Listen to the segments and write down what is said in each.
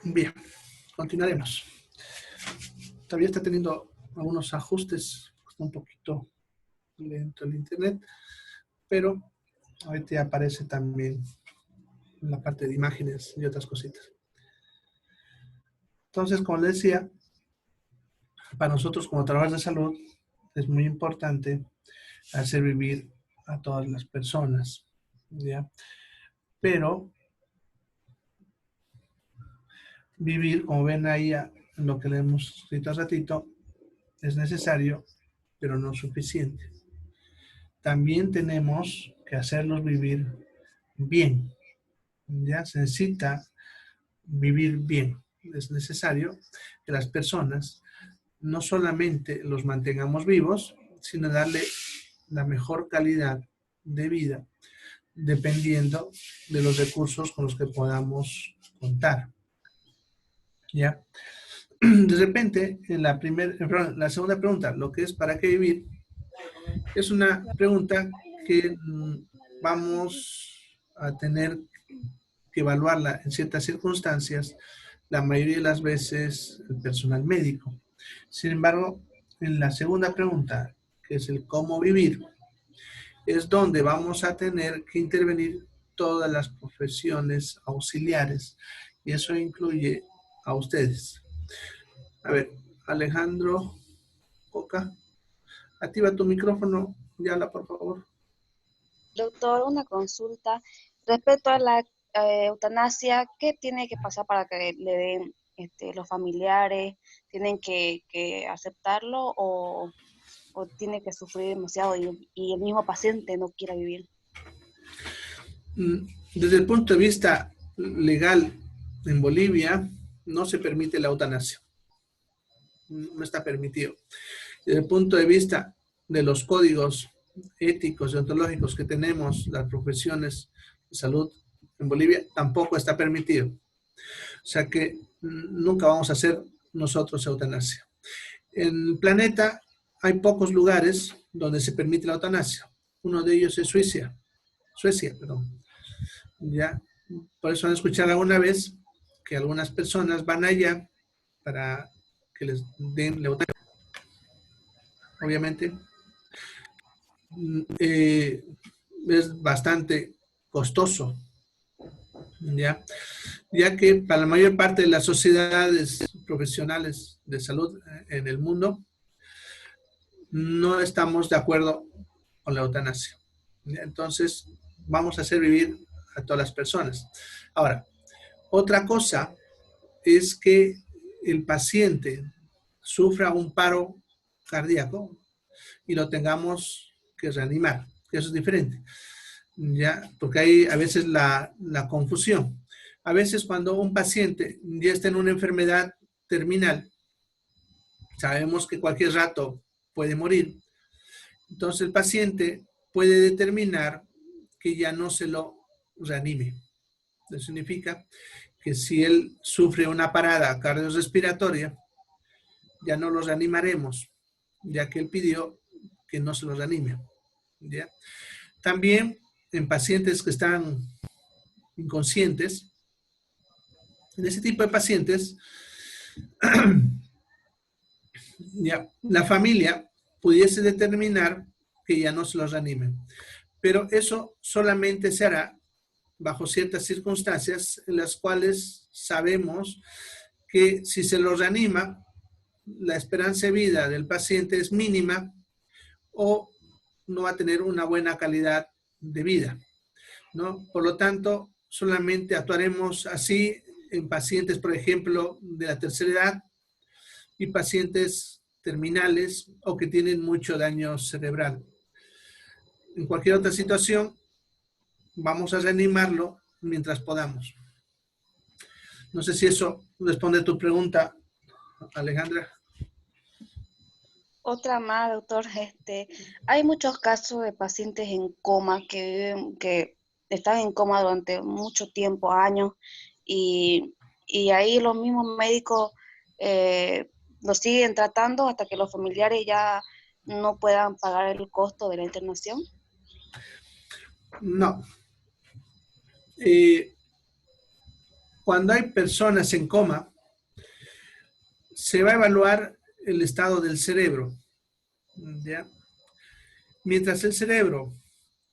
Bien, continuaremos. Todavía está teniendo algunos ajustes, está un poquito lento el internet, pero ahorita ya aparece también en la parte de imágenes y otras cositas. Entonces, como les decía, para nosotros como trabajadores de salud es muy importante hacer vivir a todas las personas, ¿ya? Pero vivir, como ven ahí en lo que le hemos escrito hace ratito, es necesario, pero no suficiente. También tenemos que hacerlos vivir bien, ¿ya? Se necesita vivir bien. Es necesario que las personas no solamente los mantengamos vivos, sino darle la mejor calidad de vida, dependiendo de los recursos con los que podamos contar. ¿Ya? De repente, en la segunda pregunta, lo que es ¿para qué vivir? Es una pregunta que vamos a tener que evaluarla en ciertas circunstancias, la mayoría de las veces el personal médico. Sin embargo, en la segunda pregunta, que es el cómo vivir, es donde vamos a tener que intervenir todas las profesiones auxiliares, y eso incluye a ustedes. A ver, Alejandro Coca, activa tu micrófono, Yala, por favor. Doctor, una consulta. Respecto a la eutanasia, ¿qué tiene que pasar para que le den los familiares? ¿Tienen que aceptarlo o tiene que sufrir demasiado y el mismo paciente no quiera vivir? Desde el punto de vista legal en Bolivia, no se permite la eutanasia. No está permitido. Desde el punto de vista de los códigos éticos y ontológicos que tenemos, las profesiones de salud en Bolivia, tampoco está permitido. O sea que nunca vamos a hacer nosotros eutanasia. En el planeta hay pocos lugares donde se permite la eutanasia. Uno de ellos es Suecia, perdón. ¿Ya? Por eso han escuchado alguna vez que algunas personas van allá para que les den la eutanasia. Obviamente, es bastante costoso, ya que para la mayor parte de las sociedades profesionales de salud en el mundo no estamos de acuerdo con la eutanasia. Entonces, vamos a hacer vivir a todas las personas. Ahora, otra cosa es que el paciente sufra un paro cardíaco y lo tengamos que reanimar. Eso es diferente, ¿ya? Porque hay a veces la confusión. A veces cuando un paciente ya está en una enfermedad terminal, sabemos que cualquier rato puede morir. Entonces el paciente puede determinar que ya no se lo reanime. Eso significa que si él sufre una parada cardiorrespiratoria, ya no lo reanimaremos, ya que él pidió que no se lo reanime. ¿Ya? También en pacientes que están inconscientes, en ese tipo de pacientes, ya, la familia pudiese determinar que ya no se los reanime. Pero eso solamente se hará bajo ciertas circunstancias en las cuales sabemos que si se lo reanima, la esperanza de vida del paciente es mínima o no va a tener una buena calidad de vida, ¿no? Por lo tanto, solamente actuaremos así en pacientes, por ejemplo, de la tercera edad y pacientes terminales o que tienen mucho daño cerebral. En cualquier otra situación, vamos a reanimarlo mientras podamos. No sé si eso responde a tu pregunta, Alejandra. Otra más, doctor. Hay muchos casos de pacientes en coma que están en coma durante mucho tiempo, años, y ahí los mismos médicos los siguen tratando hasta que los familiares ya no puedan pagar el costo de la internación. No. Cuando hay personas en coma, se va a evaluar el estado del cerebro, ¿ya? Mientras el cerebro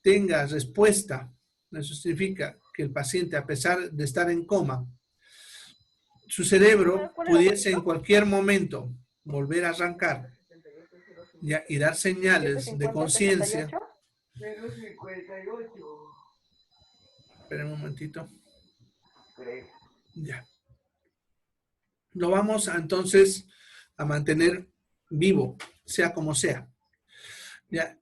tenga respuesta, eso significa que el paciente, a pesar de estar en coma, su cerebro pudiese en cualquier momento volver a arrancar, ¿ya? Y dar señales de conciencia. Esperen un momentito. Ya. Lo vamos entonces a mantener vivo, sea como sea. ¿Ya?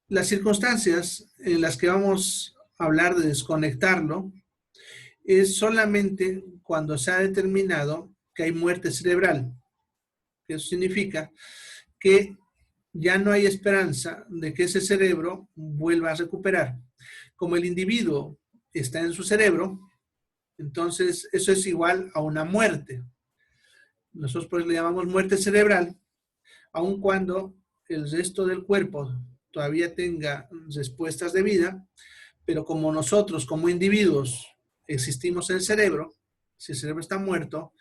Las circunstancias en las que vamos a hablar de desconectarlo es solamente cuando se ha determinado que hay muerte cerebral. Eso significa que ya no hay esperanza de que ese cerebro vuelva a recuperar. Como el individuo está en su cerebro, entonces eso es igual a una muerte. Nosotros pues le llamamos muerte cerebral, aun cuando el resto del cuerpo todavía tenga respuestas de vida, pero como nosotros como individuos existimos en el cerebro, si el cerebro está muerto,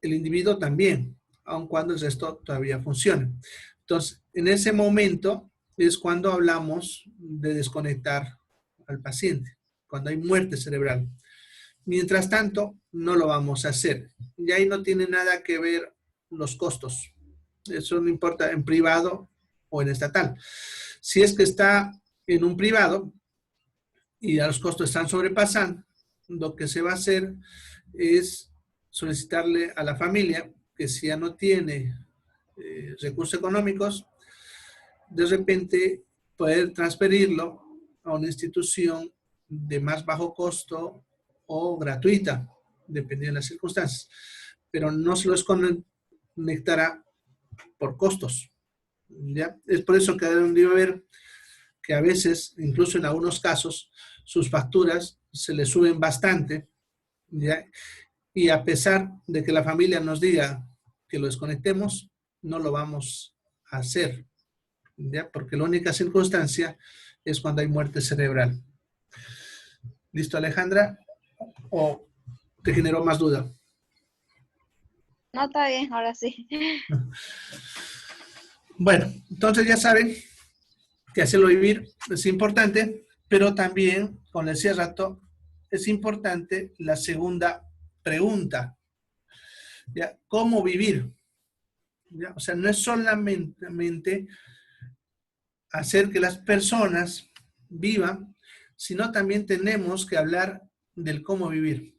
el individuo también, aun cuando el resto todavía funciona. Entonces, en ese momento es cuando hablamos de desconectar al paciente, cuando hay muerte cerebral. Mientras tanto, no lo vamos a hacer. Y ahí no tiene nada que ver los costos. Eso no importa en privado o en estatal. Si es que está en un privado y los costos están sobrepasando, lo que se va a hacer es solicitarle a la familia que si ya no tiene recursos económicos, de repente poder transferirlo a una institución de más bajo costo o gratuita, dependiendo de las circunstancias, pero no se lo desconectará por costos. ¿Ya? Es por eso que debe ver que a veces, incluso en algunos casos, sus facturas se le suben bastante, ¿ya? Y a pesar de que la familia nos diga que lo desconectemos, no lo vamos a hacer. ¿ya? Porque la única circunstancia es cuando hay muerte cerebral. ¿Listo, Alejandra? ¿O te generó más duda? No, está bien, ahora sí. Bueno, entonces ya saben que hacerlo vivir es importante, pero también, como les decía hace rato, es importante la segunda pregunta, ¿ya? ¿Cómo vivir? ¿Ya? O sea, no es solamente hacer que las personas vivan, sino también tenemos que hablar del cómo vivir,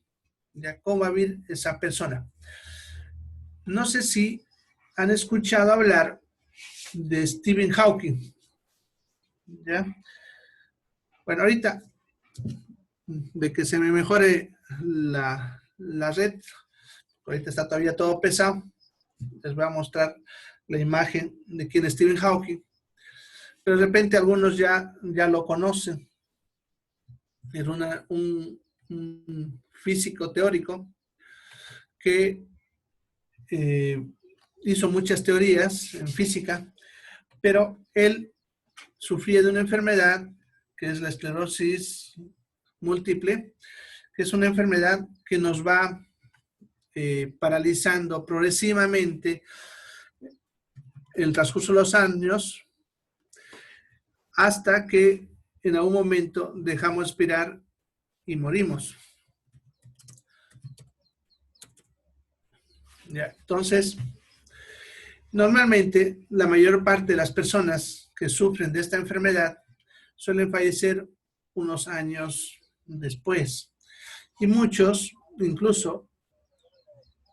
¿ya? ¿Cómo va a vivir esa persona? No sé si han escuchado hablar de Stephen Hawking, ¿ya? Bueno, ahorita, de que se me mejore la red, ahorita está todavía todo pesado, les voy a mostrar la imagen de quién es Stephen Hawking, pero de repente algunos ya lo conocen. Era un físico teórico que hizo muchas teorías en física, pero él sufría de una enfermedad que es la esclerosis múltiple, que es una enfermedad que nos va paralizando progresivamente en el transcurso de los años hasta que en algún momento dejamos respirar y morimos. ¿Ya? Entonces, normalmente la mayor parte de las personas que sufren de esta enfermedad suelen fallecer unos años después. Y muchos, incluso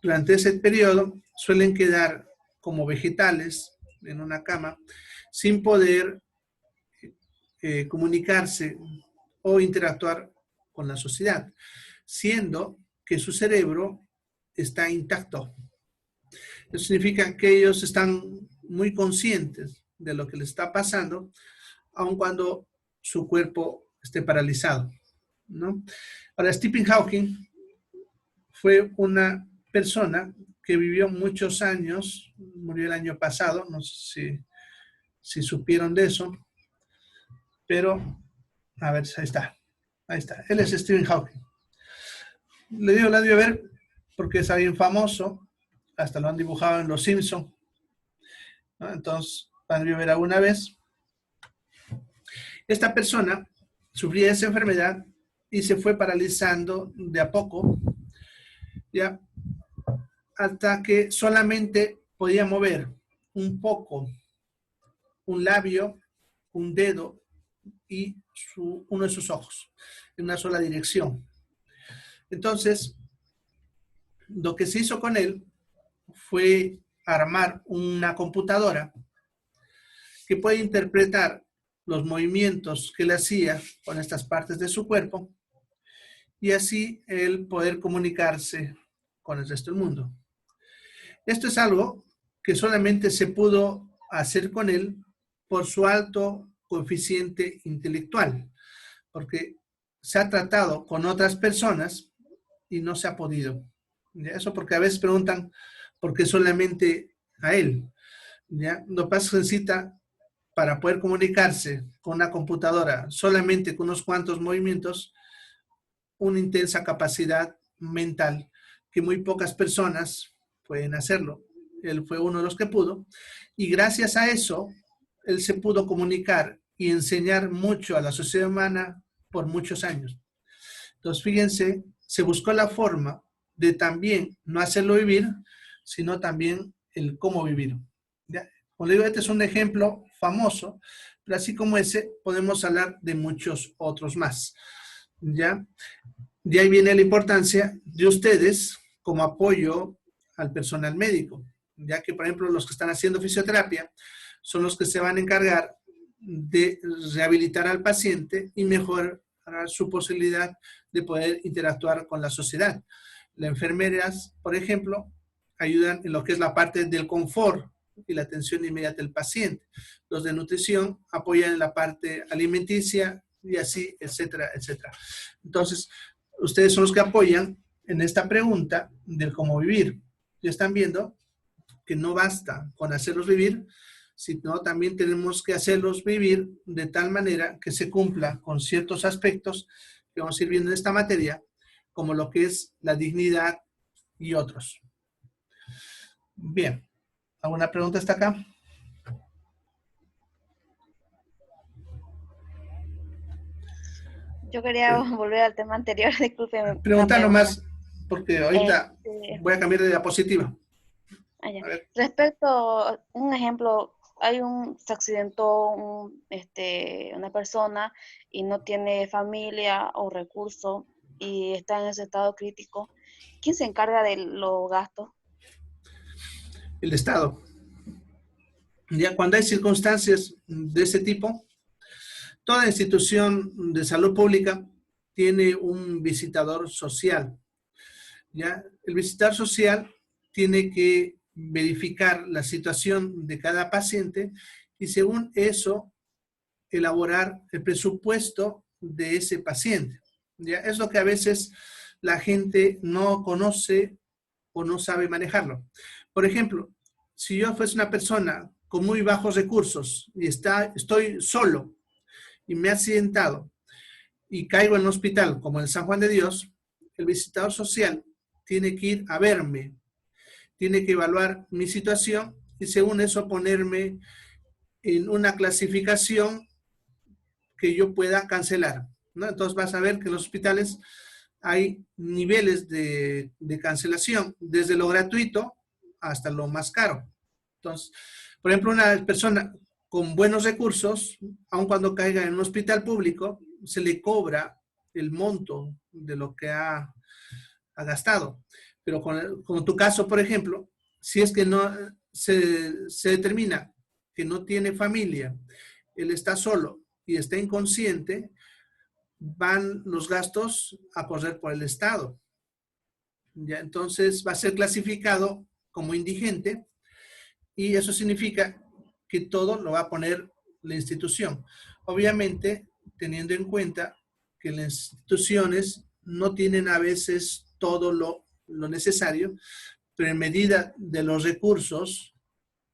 durante ese periodo, suelen quedar como vegetales en una cama sin poder comunicarse o interactuar con la sociedad, siendo que su cerebro está intacto. Eso significa que ellos están muy conscientes de lo que les está pasando, aun cuando su cuerpo esté paralizado, ¿no? Ahora, Stephen Hawking fue una persona que vivió muchos años, murió el año pasado, no sé si supieron de eso, pero, a ver, ahí está, él es Stephen Hawking. Le dio a ver porque es alguien famoso, hasta lo han dibujado en Los Simpsons, ¿no? Entonces, van a ver alguna vez. Esta persona sufría esa enfermedad y se fue paralizando de a poco, ya, hasta que solamente podía mover un poco, un labio, un dedo y uno de sus ojos, en una sola dirección. Entonces, lo que se hizo con él fue armar una computadora que puede interpretar los movimientos que él hacía con estas partes de su cuerpo y así él poder comunicarse con el resto del mundo. Esto es algo que solamente se pudo hacer con él por su alto coeficiente intelectual, porque se ha tratado con otras personas y no se ha podido. Eso porque a veces preguntan por qué solamente a él. ¿Ya? Lo que pasa es que necesita, para poder comunicarse con una computadora solamente con unos cuantos movimientos, una intensa capacidad mental que muy pocas personas pueden hacerlo. Él fue uno de los que pudo y gracias a eso él se pudo comunicar y enseñar mucho a la sociedad humana por muchos años. Entonces, fíjense, se buscó la forma de también no hacerlo vivir, sino también el cómo vivir. ¿Ya? Como digo, este es un ejemplo famoso, pero así como ese, podemos hablar de muchos otros más. ¿Ya? De ahí viene la importancia de ustedes como apoyo al personal médico, ya que, por ejemplo, los que están haciendo fisioterapia son los que se van a encargar de rehabilitar al paciente y mejorar su posibilidad de poder interactuar con la sociedad. Las enfermeras, por ejemplo, ayudan en lo que es la parte del confort y la atención inmediata del paciente. Los de nutrición apoyan en la parte alimenticia y así, etcétera, etcétera. Entonces, ustedes son los que apoyan en esta pregunta del cómo vivir. Ya están viendo que no basta con hacerlos vivir, sino también tenemos que hacerlos vivir de tal manera que se cumpla con ciertos aspectos que vamos a ir viendo en esta materia, como lo que es la dignidad y otros. Bien, ¿alguna pregunta hasta acá? Yo quería volver al tema anterior, discúlpeme la Pregunta pregunta. nomás, porque ahorita voy a cambiar de diapositiva. Ya. A ver. Respecto a un ejemplo, se accidentó una persona y no tiene familia o recursos y está en ese estado crítico. ¿Quién se encarga de los gastos? El Estado. Ya cuando hay circunstancias de ese tipo, toda institución de salud pública tiene un visitador social. ¿Ya? El visitador social tiene que verificar la situación de cada paciente y según eso elaborar el presupuesto de ese paciente. ¿Ya? Es lo que a veces la gente no conoce o no sabe manejarlo. Por ejemplo, si yo fuese una persona con muy bajos recursos y estoy solo y me he accidentado y caigo en un hospital como el San Juan de Dios, el visitador social tiene que ir a verme, tiene que evaluar mi situación y según eso ponerme en una clasificación que yo pueda cancelar, ¿no? Entonces vas a ver que en los hospitales hay niveles de cancelación, desde lo gratuito hasta lo más caro. Entonces, por ejemplo, una persona con buenos recursos, aun cuando caiga en un hospital público, se le cobra el monto de lo que ha gastado. Pero con tu caso, por ejemplo, si es que no se determina que no tiene familia, él está solo y está inconsciente, van los gastos a correr por el Estado. ¿Ya? Entonces va a ser clasificado como indigente y eso significa que todo lo va a poner la institución. Obviamente, teniendo en cuenta que las instituciones no tienen a veces todo lo necesario, pero en medida de los recursos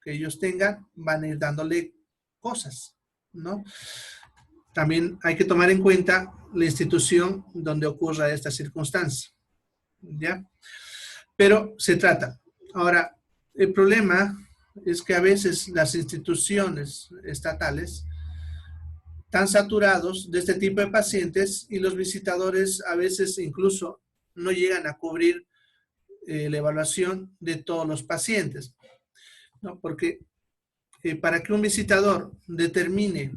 que ellos tengan, van a ir dándole cosas, ¿no? También hay que tomar en cuenta la institución donde ocurra esta circunstancia, ¿ya? Pero se trata. Ahora, el problema es que a veces las instituciones estatales están saturados de este tipo de pacientes y los visitadores a veces incluso no llegan a cubrir la evaluación de todos los pacientes, ¿no? Porque para que un visitador determine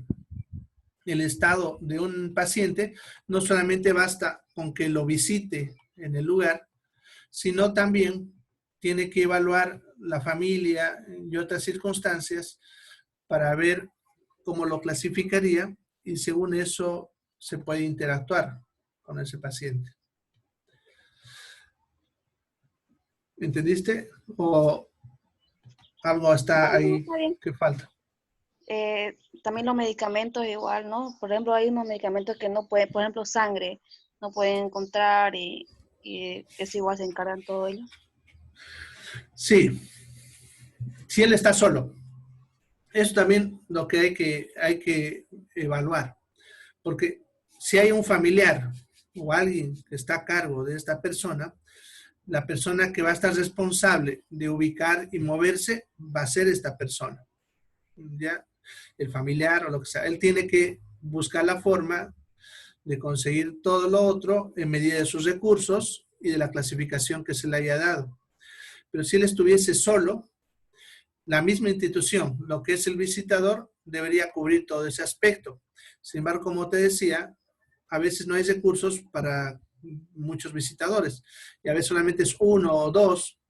el estado de un paciente, no solamente basta con que lo visite en el lugar, sino también tiene que evaluar la familia y otras circunstancias para ver cómo lo clasificaría y según eso se puede interactuar con ese paciente. ¿Entendiste? ¿O algo está No, ahí está bien. que falta? También los medicamentos igual, ¿no? Por ejemplo, hay unos medicamentos que no pueden, por ejemplo, sangre, no pueden encontrar y es igual se encargan todo ello. Sí, si él está solo. Eso también lo que hay que evaluar. Porque si hay un familiar o alguien que está a cargo de esta persona, la persona que va a estar responsable de ubicar y moverse va a ser esta persona. ¿Ya? El familiar o lo que sea. Él tiene que buscar la forma de conseguir todo lo otro en medida de sus recursos y de la clasificación que se le haya dado. Pero si él estuviese solo, la misma institución, lo que es el visitador, debería cubrir todo ese aspecto. Sin embargo, como te decía, a veces no hay recursos para muchos visitadores y a veces solamente es uno o dos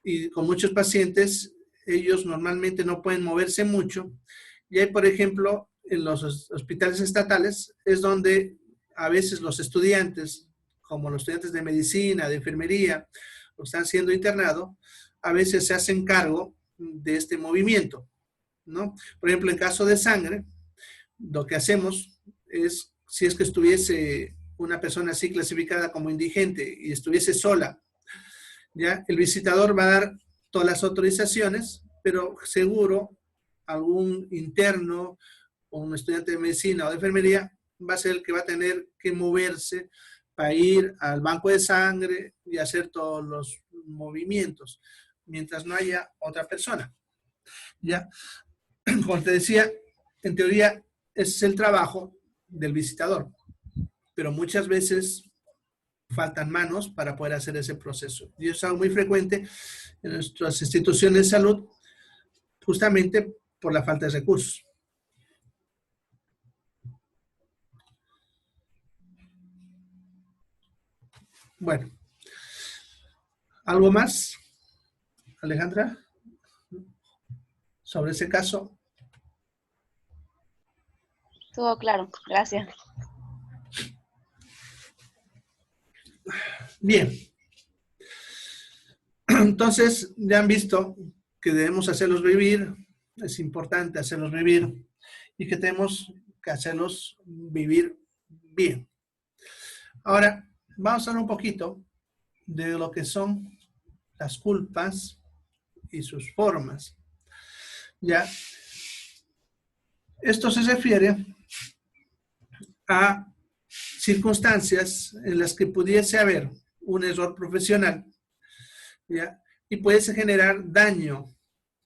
y con muchos pacientes ellos normalmente no pueden moverse mucho y hay, por ejemplo, en los hospitales estatales es donde a veces los estudiantes, como los estudiantes de medicina, de enfermería, o están siendo internados, a veces se hacen cargo de este movimiento, ¿no? Por ejemplo, en caso de sangre, lo que hacemos es, si es que estuviese una persona así clasificada como indigente y estuviese sola, ¿ya? El visitador va a dar todas las autorizaciones, pero seguro algún interno o un estudiante de medicina o de enfermería va a ser el que va a tener que moverse para ir al banco de sangre y hacer todos los movimientos, mientras no haya otra persona. ¿Ya? Como te decía, en teoría es el trabajo del visitador, pero muchas veces faltan manos para poder hacer ese proceso. Y es algo muy frecuente en nuestras instituciones de salud, justamente por la falta de recursos. Bueno, ¿algo más, Alejandra, sobre ese caso? Todo claro, gracias. Bien. Entonces, ya han visto que debemos hacerlos vivir, es importante hacerlos vivir y que tenemos que hacerlos vivir bien. Ahora, vamos a hablar un poquito de lo que son las culpas y sus formas. Ya, esto se refiere a circunstancias en las que pudiese haber un error profesional, ¿ya? Y pudiese generar daño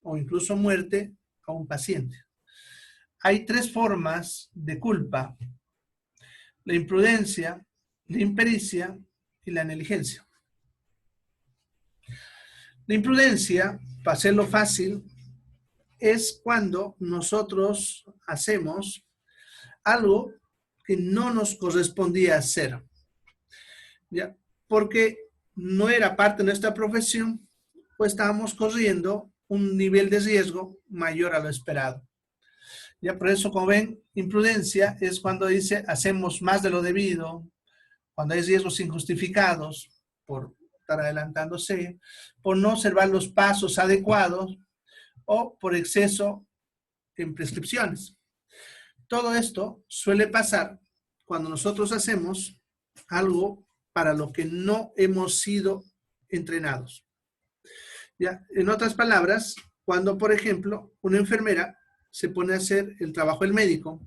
o incluso muerte a un paciente. Hay tres formas de culpa: la imprudencia, la impericia y la negligencia. La imprudencia, para hacerlo fácil, es cuando nosotros hacemos algo que no nos correspondía hacer, ¿ya? Porque no era parte de nuestra profesión, pues estábamos corriendo un nivel de riesgo mayor a lo esperado. Ya por eso, como ven, imprudencia es cuando dice hacemos más de lo debido, cuando hay riesgos injustificados por estar adelantándose, por no observar los pasos adecuados o por exceso en prescripciones. Todo esto suele pasar cuando nosotros hacemos algo para lo que no hemos sido entrenados. ¿Ya? En otras palabras, cuando, por ejemplo, una enfermera se pone a hacer el trabajo del médico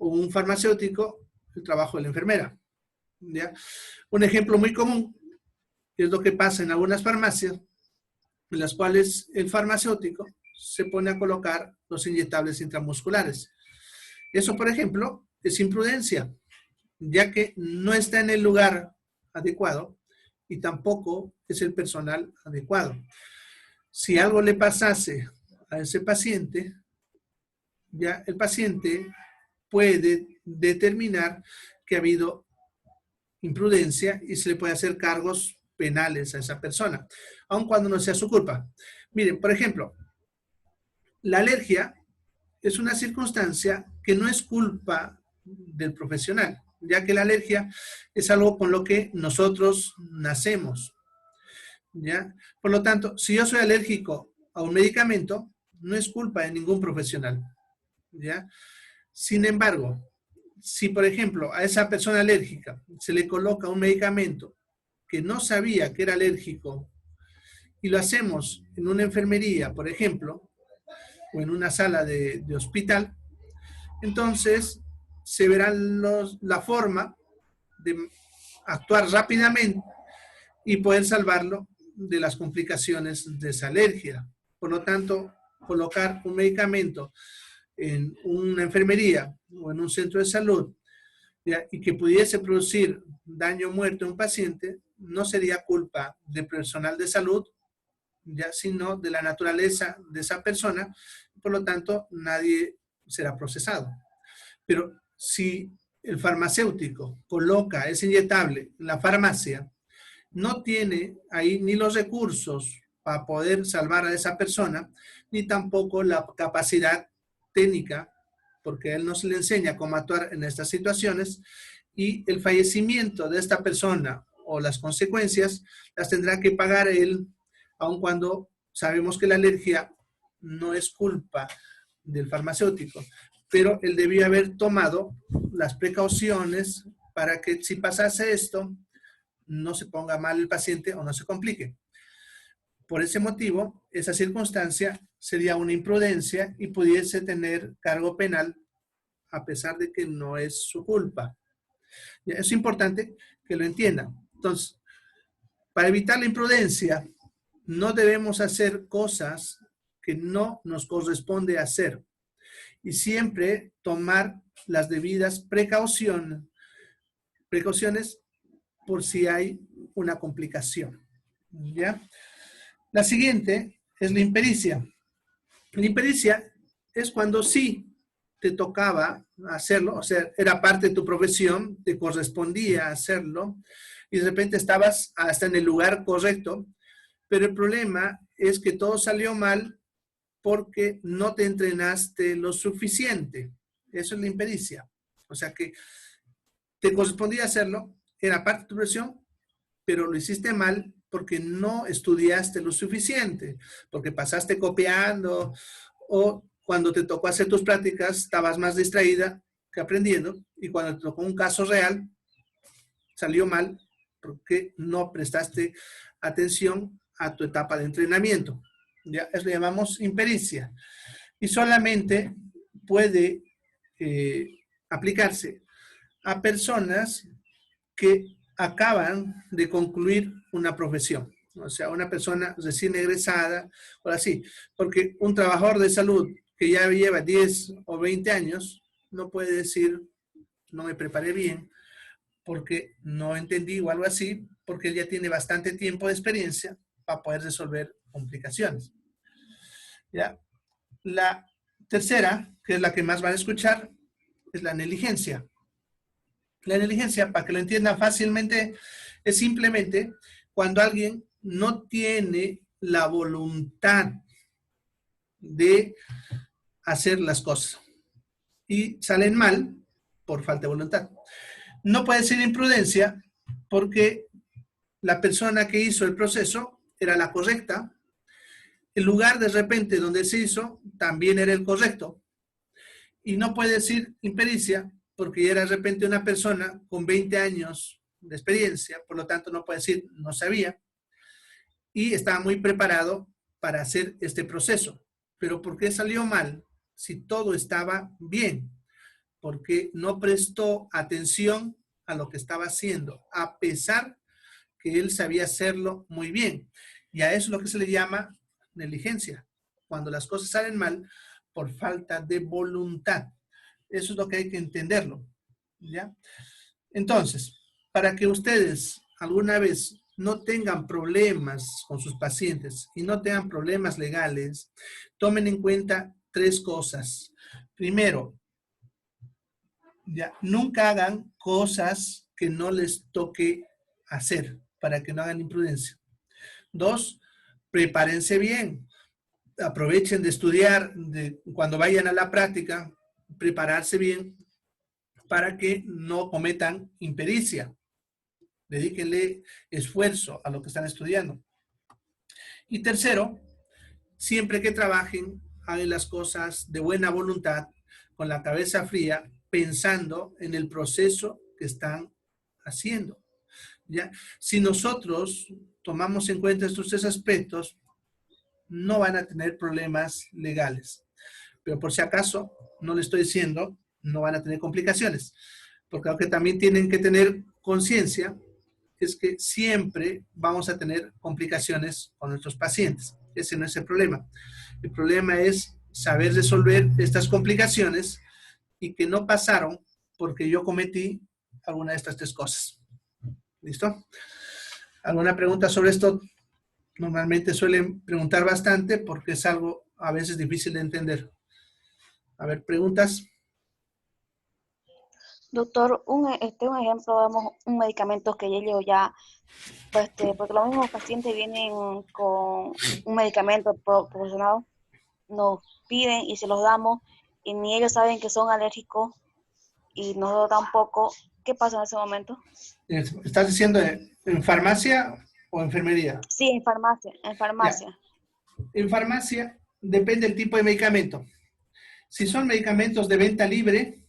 o un farmacéutico el trabajo de la enfermera. ¿Ya? Un ejemplo muy común es lo que pasa en algunas farmacias, en las cuales el farmacéutico se pone a colocar los inyectables intramusculares. Eso, por ejemplo, es imprudencia, ya que no está en el lugar adecuado y tampoco es el personal adecuado. Si algo le pasase a ese paciente, ya el paciente puede determinar que ha habido imprudencia y se le puede hacer cargos penales a esa persona, aun cuando no sea su culpa. Miren, por ejemplo, la alergia es una circunstancia que no es culpa del profesional, ya que la alergia es algo con lo que nosotros nacemos, ¿ya? Por lo tanto, si yo soy alérgico a un medicamento, no es culpa de ningún profesional, ¿ya? Sin embargo, si por ejemplo a esa persona alérgica se le coloca un medicamento que no sabía que era alérgico y lo hacemos en una enfermería, por ejemplo, o en una sala de hospital, entonces se verá la forma de actuar rápidamente y poder salvarlo de las complicaciones de esa alergia. Por lo tanto, colocar un medicamento en una enfermería o en un centro de salud, ¿ya? Y que pudiese producir daño o muerte a un paciente, no sería culpa del personal de salud, ya, sino de la naturaleza de esa persona. Por lo tanto, nadie será procesado. Pero si el farmacéutico coloca ese inyectable en la farmacia, no tiene ahí ni los recursos para poder salvar a esa persona, ni tampoco la capacidad técnica, porque a él no se le enseña cómo actuar en estas situaciones, y el fallecimiento de esta persona o las consecuencias las tendrá que pagar él, aun cuando sabemos que la alergia no es culpa del farmacéutico, pero él debió haber tomado las precauciones para que si pasase esto, no se ponga mal el paciente o no se complique. Por ese motivo, esa circunstancia sería una imprudencia y pudiese tener cargo penal a pesar de que no es su culpa. Ya, es importante que lo entiendan. Entonces, para evitar la imprudencia, no debemos hacer cosas que no nos corresponde hacer y siempre tomar las debidas precauciones por si hay una complicación. ¿Ya? La siguiente es la impericia. La impericia es cuando sí te tocaba hacerlo, o sea, era parte de tu profesión, te correspondía hacerlo, y de repente estabas hasta en el lugar correcto, pero el problema es que todo salió mal porque no te entrenaste lo suficiente. Eso es la impericia. O sea que te correspondía hacerlo, era parte de tu profesión, pero lo hiciste mal porque no estudiaste lo suficiente, porque pasaste copiando o cuando te tocó hacer tus prácticas estabas más distraída que aprendiendo y cuando te tocó un caso real salió mal porque no prestaste atención a tu etapa de entrenamiento. Ya, eso le llamamos impericia. Y solamente puede aplicarse a personas que acaban de concluir una profesión. O sea, una persona recién egresada, o así. Porque un trabajador de salud que ya lleva 10 o 20 años no puede decir, no me preparé bien, porque no entendí o algo así, porque él ya tiene bastante tiempo de experiencia para poder resolver complicaciones. ¿Ya? La tercera, que es la que más van a escuchar, es la negligencia. La negligencia, para que lo entiendan fácilmente, es simplemente cuando alguien no tiene la voluntad de hacer las cosas y salen mal por falta de voluntad. No puede ser imprudencia porque la persona que hizo el proceso era la correcta, el lugar de repente donde se hizo también era el correcto, y no puede decir impericia porque era de repente una persona con 20 años de experiencia, por lo tanto no puede decir no sabía, y estaba muy preparado para hacer este proceso. Pero ¿por qué salió mal si todo estaba bien? Porque no prestó atención a lo que estaba haciendo, a pesar que él sabía hacerlo muy bien. Y a eso es lo que se le llama negligencia, cuando las cosas salen mal por falta de voluntad. Eso es lo que hay que entenderlo, ¿ya? Entonces, para que ustedes alguna vez no tengan problemas con sus pacientes y no tengan problemas legales, tomen en cuenta 3 cosas. Primero, ya, nunca hagan cosas que no les toque hacer para que no hagan imprudencia. 2, prepárense bien. Aprovechen de estudiar, cuando vayan a la práctica, prepararse bien para que no cometan impericia. Dedíquenle esfuerzo a lo que están estudiando. Y tercero, siempre que trabajen, hagan las cosas de buena voluntad, con la cabeza fría, pensando en el proceso que están haciendo. ¿Ya? Si nosotros tomamos en cuenta estos 3 aspectos, no van a tener problemas legales. Pero por si acaso, no le estoy diciendo, no van a tener complicaciones. Porque lo que también tienen que tener conciencia es que siempre vamos a tener complicaciones con nuestros pacientes. Ese no es el problema. El problema es saber resolver estas complicaciones y que no pasaron porque yo cometí alguna de estas 3 cosas. ¿Listo? ¿Alguna pregunta sobre esto? Normalmente suelen preguntar bastante porque es algo a veces difícil de entender. A ver, ¿preguntas? Doctor, un ejemplo, damos un medicamento que ya llevo ya, pues, porque los mismos pacientes vienen con un medicamento proporcionado, nos piden y se los damos, y ni ellos saben que son alérgicos, y nosotros tampoco. ¿Qué pasa en ese momento? ¿Estás diciendo en farmacia o enfermería? Sí, en farmacia, en farmacia. Ya. En farmacia depende del tipo de medicamento. Si son medicamentos de venta libre,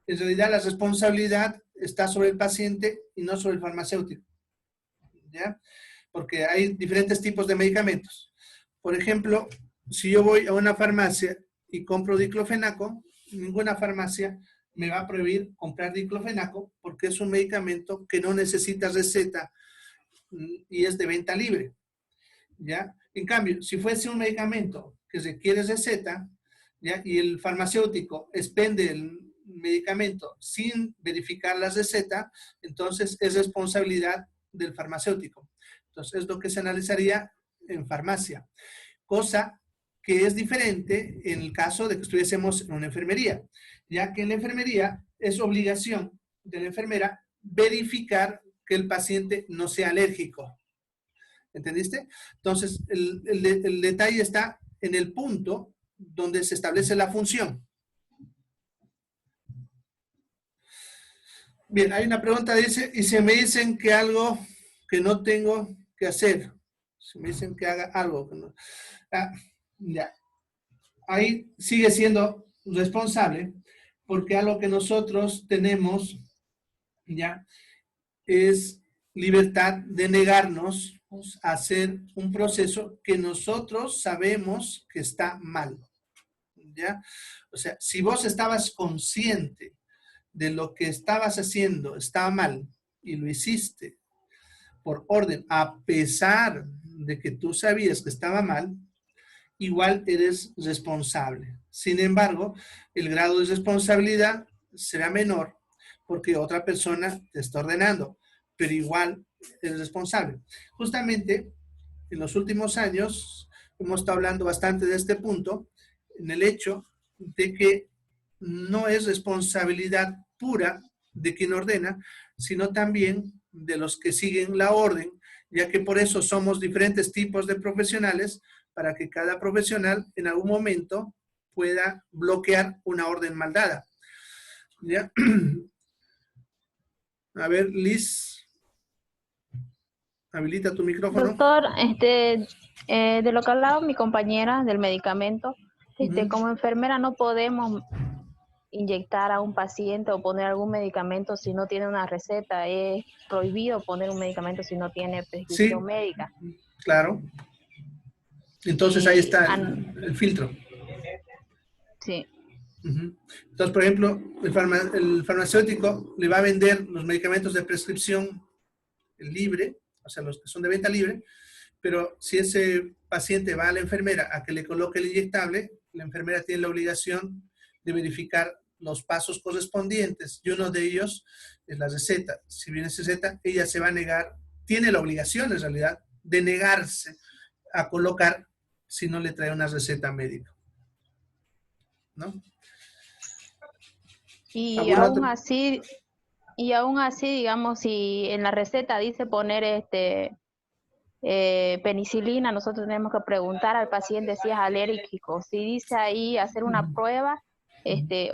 en realidad la responsabilidad está sobre el paciente y no sobre el farmacéutico. ¿Ya? Porque hay diferentes tipos de medicamentos. Por ejemplo, si yo voy a una farmacia y compro diclofenaco, ninguna farmacia me va a prohibir comprar diclofenaco porque es un medicamento que no necesita receta y es de venta libre, ¿ya? En cambio, si fuese un medicamento que requiere receta, ¿ya? Y el farmacéutico expende el medicamento sin verificar la receta, entonces es responsabilidad del farmacéutico. Entonces es lo que se analizaría en farmacia, cosa que es diferente en el caso de que estuviésemos en una enfermería, ya que en la enfermería es obligación de la enfermera verificar que el paciente no sea alérgico. ¿Entendiste? Entonces, el detalle está en el punto donde se establece la función. Bien, hay una pregunta, dice, y si me dicen que algo que no tengo que hacer, si me dicen que haga algo que no... ya. Ahí sigue siendo responsable, porque algo que nosotros tenemos, ya, es libertad de negarnos a hacer un proceso que nosotros sabemos que está mal, ¿ya? O sea, si vos estabas consciente de lo que estabas haciendo estaba mal y lo hiciste por orden, a pesar de que tú sabías que estaba mal, igual eres responsable. Sin embargo, el grado de responsabilidad será menor porque otra persona te está ordenando, pero igual eres responsable. Justamente en los últimos años hemos estado hablando bastante de este punto, en el hecho de que no es responsabilidad pura de quien ordena, sino también de los que siguen la orden, ya que por eso somos diferentes tipos de profesionales, para que cada profesional en algún momento pueda bloquear una orden mal dada. ¿Ya? A ver, Liz, habilita tu micrófono. Doctor, de lo que hablaba mi compañera del medicamento, como enfermera no podemos inyectar a un paciente o poner algún medicamento si no tiene una receta. Es prohibido poner un medicamento si no tiene prescripción médica. Claro. Entonces ahí está el filtro. Sí. Entonces, por ejemplo, el farmacéutico le va a vender los medicamentos de prescripción libre, o sea, los que son de venta libre, pero si ese paciente va a la enfermera a que le coloque el inyectable, la enfermera tiene la obligación de verificar los pasos correspondientes y uno de ellos es la receta. Si viene esa receta, ella se va a negar, tiene la obligación en realidad de negarse a colocar si no le trae una receta médica, ¿no? Y aún así, digamos, si en la receta dice poner penicilina, nosotros tenemos que preguntar al paciente si es alérgico. Si dice ahí hacer una prueba,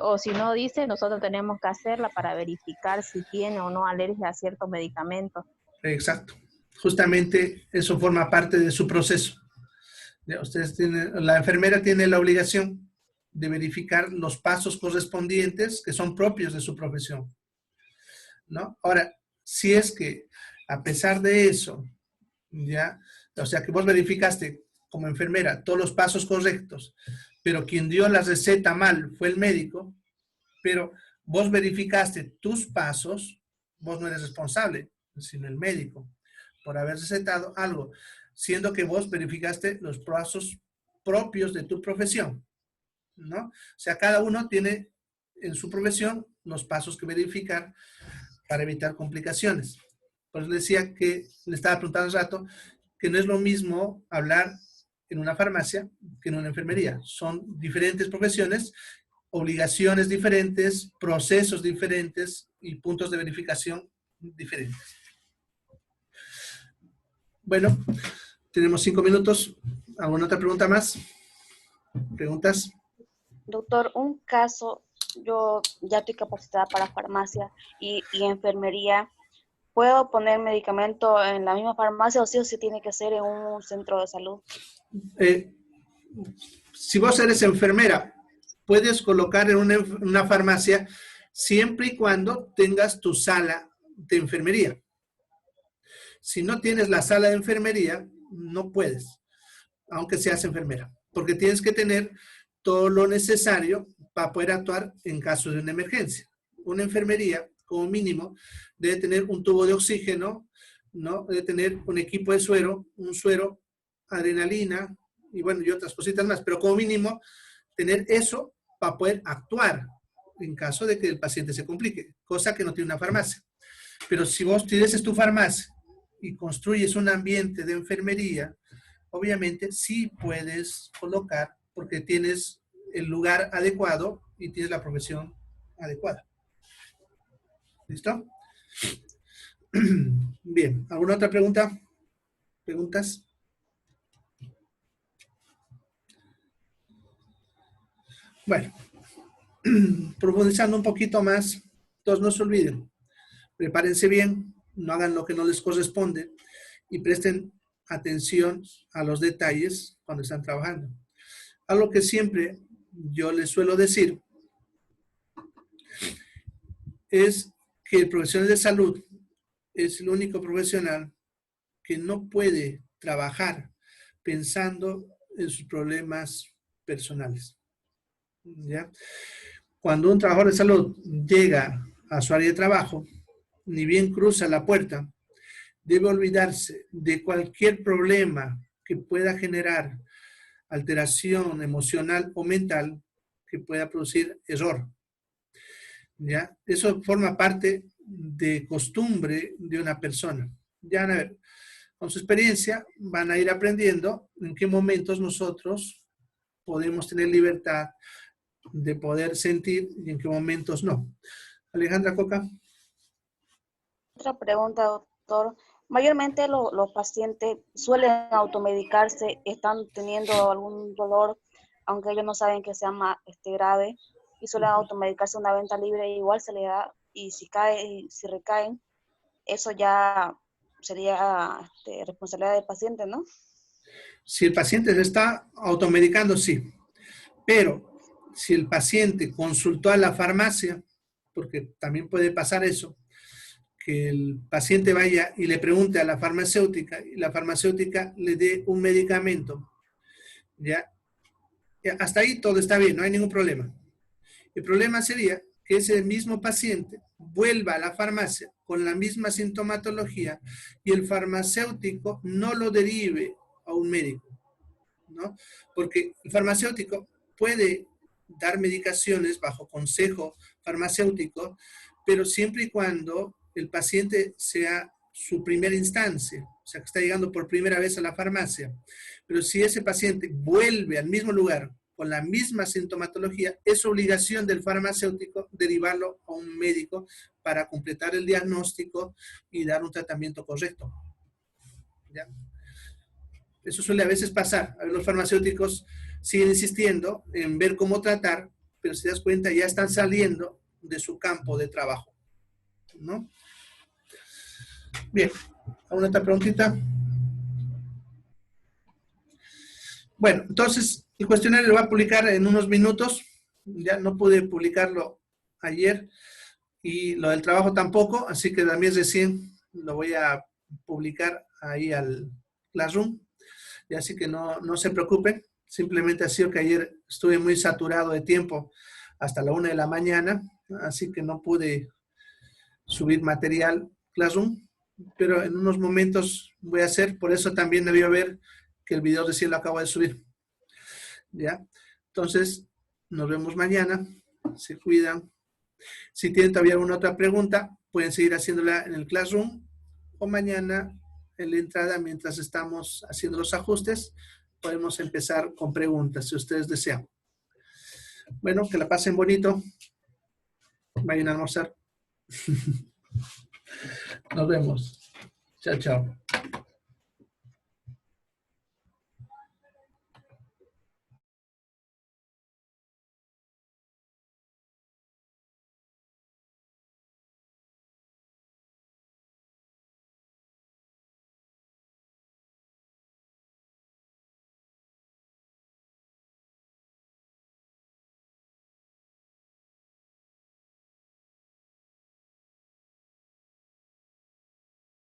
o si no dice, nosotros tenemos que hacerla para verificar si tiene o no alergia a ciertos medicamentos. Exacto. Justamente eso forma parte de su proceso. La enfermera tiene la obligación de verificar los pasos correspondientes que son propios de su profesión, ¿no? Ahora, si es que a pesar de eso, ya, o sea, que vos verificaste como enfermera todos los pasos correctos, pero quien dio la receta mal fue el médico, pero vos verificaste tus pasos, vos no eres responsable, sino el médico, por haber recetado algo, siendo que vos verificaste los pasos propios de tu profesión, ¿no? O sea, cada uno tiene en su profesión los pasos que verificar para evitar complicaciones. Por eso le decía que le estaba preguntando hace rato que no es lo mismo hablar en una farmacia que en una enfermería. Son diferentes profesiones, obligaciones diferentes, procesos diferentes y puntos de verificación diferentes. Bueno, tenemos 5 minutos. ¿Alguna otra pregunta más? ¿Preguntas? Doctor, un caso, yo ya estoy capacitada para farmacia y enfermería. ¿Puedo poner medicamento en la misma farmacia o sí tiene que ser en un centro de salud? Si vos eres enfermera, puedes colocar en una farmacia siempre y cuando tengas tu sala de enfermería. Si no tienes la sala de enfermería, no puedes, aunque seas enfermera. porque tienes que tener todo lo necesario para poder actuar en caso de una emergencia. Una enfermería, como mínimo, debe tener un tubo de oxígeno, ¿no? Debe tener un equipo de suero, un suero, adrenalina, y bueno, y otras cositas más, pero como mínimo, tener eso para poder actuar en caso de que el paciente se complique, cosa que no tiene una farmacia. Pero si vos tienes tu farmacia y construyes un ambiente de enfermería, obviamente sí puedes colocar, porque tienes el lugar adecuado y tienes la profesión adecuada. ¿Listo? Bien, ¿alguna otra pregunta? ¿Preguntas? Bueno, profundizando un poquito más, entonces no se olviden, prepárense bien, no hagan lo que no les corresponde y presten atención a los detalles cuando están trabajando. Algo que siempre yo les suelo decir es que el profesional de salud es el único profesional que no puede trabajar pensando en sus problemas personales. ¿Ya? Cuando un trabajador de salud llega a su área de trabajo, ni bien cruza la puerta, debe olvidarse de cualquier problema que pueda generar alteración emocional o mental que pueda producir error. ¿Ya? Eso forma parte de costumbre de una persona. Ya van a ver, con su experiencia van a ir aprendiendo en qué momentos nosotros podemos tener libertad de poder sentir y en qué momentos no. Alejandra Coca. Otra pregunta, doctor. Mayormente los pacientes suelen automedicarse, están teniendo algún dolor, aunque ellos no saben que sea más grave, y suelen automedicarse una venta libre, igual se le da, y si recaen, eso ya sería responsabilidad del paciente, ¿no? Si el paciente se está automedicando, sí. Pero si el paciente consultó a la farmacia, porque también puede pasar eso, que el paciente vaya y le pregunte a la farmacéutica y la farmacéutica le dé un medicamento, ¿ya? Hasta ahí todo está bien, no hay ningún problema. El problema sería que ese mismo paciente vuelva a la farmacia con la misma sintomatología y el farmacéutico no lo derive a un médico, ¿no? Porque el farmacéutico puede dar medicaciones bajo consejo farmacéutico, pero siempre y cuando el paciente sea su primera instancia, o sea, que está llegando por primera vez a la farmacia. Pero si ese paciente vuelve al mismo lugar con la misma sintomatología, es obligación del farmacéutico derivarlo a un médico para completar el diagnóstico y dar un tratamiento correcto. ¿Ya? Eso suele a veces pasar. A ver, los farmacéuticos siguen insistiendo en ver cómo tratar, pero si te das cuenta ya están saliendo de su campo de trabajo, ¿no? Bien, ¿alguna otra preguntita? Bueno, entonces el cuestionario lo va a publicar en unos minutos. Ya no pude publicarlo ayer y lo del trabajo tampoco, así que también recién lo voy a publicar ahí al Classroom. Y así que no se preocupen, simplemente ha sido que ayer estuve muy saturado de tiempo hasta la 1 de la mañana, así que no pude subir material Classroom, pero en unos momentos voy a hacer, por eso también debió ver que el video recién lo acabo de subir. ¿Ya? Entonces, nos vemos mañana, se cuidan. Si tienen todavía alguna otra pregunta, pueden seguir haciéndola en el Classroom o mañana en la entrada, mientras estamos haciendo los ajustes, podemos empezar con preguntas, si ustedes desean. Bueno, que la pasen bonito. Vayan a almorzar. Nos vemos. Chao, chao.